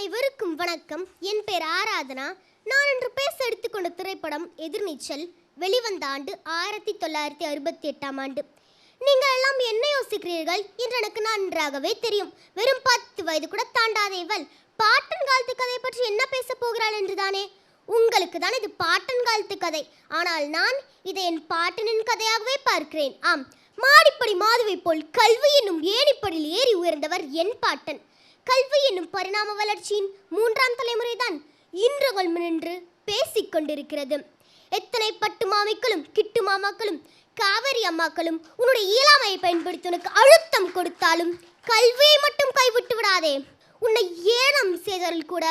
அனைவருக்கும் வணக்கம். என் பேர் ஆராதனா. நான் இன்று பேச எடுத்துக்கொண்ட திரைப்படம் எதிர்நீச்சல். வெளிவந்த ஆண்டு 1968ஆம் ஆண்டு. நீங்கள் எல்லாம் என்ன யோசிக்கிறீர்கள் என்று எனக்கு நன்றாகவே தெரியும். வெறும் 10 வயது கூட தாண்டாத இவள் பாட்டன் காலத்து கதை பற்றி என்ன பேச போகிறாள் என்றுதானே. உங்களுக்கு தான் இது பாட்டன் காலத்து கதை. ஆனால் நான் இதை என் பாட்டனின் கதையாகவே பார்க்கிறேன். ஆம், மாடிப்படி மாதுவை போல் கல்வி என்னும் ஏணிப்படியில் ஏறி உயர்ந்தவர் என் பாட்டன். கல்வி என்னும் பரிணாம வளர்ச்சியின் 3ஆம் தலைமுறைதான் இன்று நின்று பேசிக்கொண்டிருக்கிறது. எத்தனை பட்டு மாமிக்களும் கிட்டு மாமாக்களும் காவேரி அம்மாக்களும் உன்னுடைய இயலாமையை பயன்படுத்தி உனக்கு அழுத்தம் கொடுத்தாலும் கல்வியை மட்டும் கைவிட்டு விடாதே. உன்னை ஏனம் செய்தவர்கள் கூட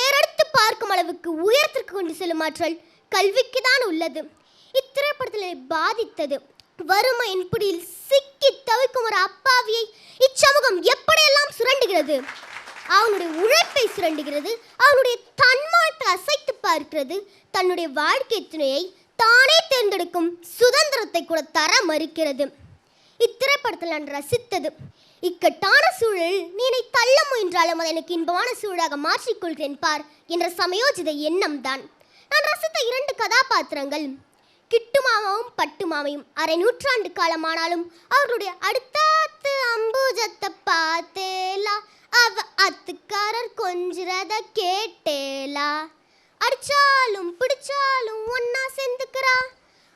ஏறெடுத்து பார்க்கும் அளவுக்கு உயரத்திற்கு கொண்டு செல்லும் ஆற்றல் கல்விக்கு தான் உள்ளது. இத்திரைப்படத்தில் பாதித்தது வறுமையின் பிடியில் சிக்கி தவிக்கும் ஒரு அப்பாவியை இச்சமூகம் எப்படியெல்லாம் சுரண்டுகிறது. அவனுடைய உழைப்பை சுரண்டுகிறது, அவனுடைய தன்மானத்தை அசைத்து பார்க்கிறது, தன்னுடைய வாழ்க்கை துணையை தானே தேர்ந்தெடுக்கும் சுதந்திரத்தை கூட தர மறுக்கிறது. இத்திரைப்படத்தில் நான் ரசித்தது, இக்கட்டான சூழலில் நீ என்னை தள்ள முயன்றாலும் அதை எனக்கு இன்பமான சூழலாக மாற்றிக்கொள்கிறேன் பார் என்ற சமயோஜித எண்ணம் தான். நான் ரசித்த 2 கதாபாத்திரங்கள் கிட்டு மாமாவும் பட்டு மாமையும். அரை நூற்றாண்டு காலமானாலும் அவர்களுடைய அடுத்தாத்து அம்புஜத்தை பார்த்தேலா, அவ அத்துக்காரர் கொஞ்சிறத கேட்டேலா, அடிச்சாலும் பிடிச்சாலும் ஒன்னா சேர்ந்துக்கிறா,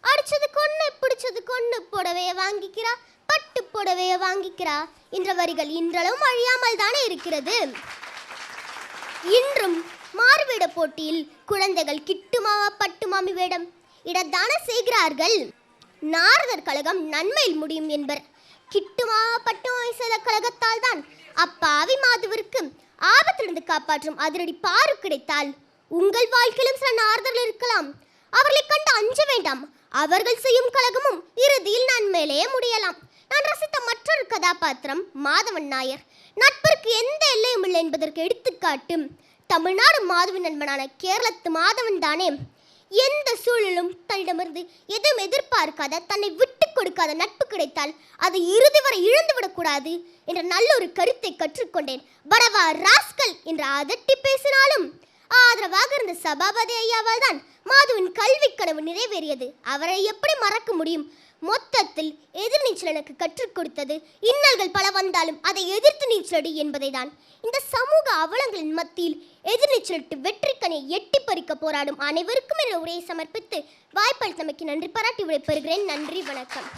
அடிச்சது கொன்னு பிடிச்சது கொன்னு புடவைய வாங்கிக்கிறா, பட்டு புடவைய வாங்கிக்கிறா என்ற வரிகள் இன்றளவும் அழியாமல் தானே இருக்கிறது. இன்றும் மாறுவேட போட்டியில் குழந்தைகள் கிட்டு மாமா பட்டு மாமி வேடம் இடத்தான செய்கிறார்கள். நாரதர் கழகம் நன்மையில் முடியும் என்பர். கிட்டுமா பட்டு செய்த கழகத்தால் தான் அப்பாவி மாதுவிற்கு ஆபத்திலிருந்து காப்பாற்றும் அதிரடி பாரு கிடைத்தால் உங்கள் வாழ்க்கையிலும் சில நாரதர்கள் இருக்கலாம். அவர்களை கண்டு அஞ்ச வேண்டாம். அவர்கள் செய்யும் கழகமும் இறுதியில் நன்மையிலேயே முடியலாம். நான் ரசித்த மற்றொரு கதாபாத்திரம் மாதவன் நாயர். நட்பிற்கு எந்த எல்லையும் இல்லை என்பதற்கு எடுத்துக்காட்டு தமிழ்நாடு மாதவின் நண்பனான கேரளத்து மாதவன் தானே. எந்த சூழலும் தன்னிடமிருந்து எதுவும் எதிர்பார்க்காத, தன்னை விட்டு கொடுக்காத நட்பு கிடைத்தால் அதை இறுதி வரை இழந்து விடக்கூடாது என்ற நல்ல ஒரு கருத்தை கற்றுக்கொண்டேன். படவா ராஸ்கல் என்று அதட்டி பேசினாலும் ஆதரவாக இருந்த சபாபதி ஐயாவால் தான் மாதுவின் கல்வி கனவு நிறைவேறியது. அவரை எப்படி மறக்க முடியும்? மொத்தத்தில் எதிர்நீச்சல் எனக்கு கற்றுக் கொடுத்தது இன்னல்கள் பல வந்தாலும் அதை எதிர்த்து நீச்சலடி என்பதை தான். இந்த சமூக அவலங்களின் மத்தியில் எதிர்நீச்சலிட்டு வெற்றிக்கனை எட்டி பறிக்க போராடும் அனைவருக்கும் என உரையை சமர்ப்பித்து வாய்ப்பளித்தமைக்கு நன்றி பாராட்டி விடைபெறுகிறேன். நன்றி, வணக்கம்.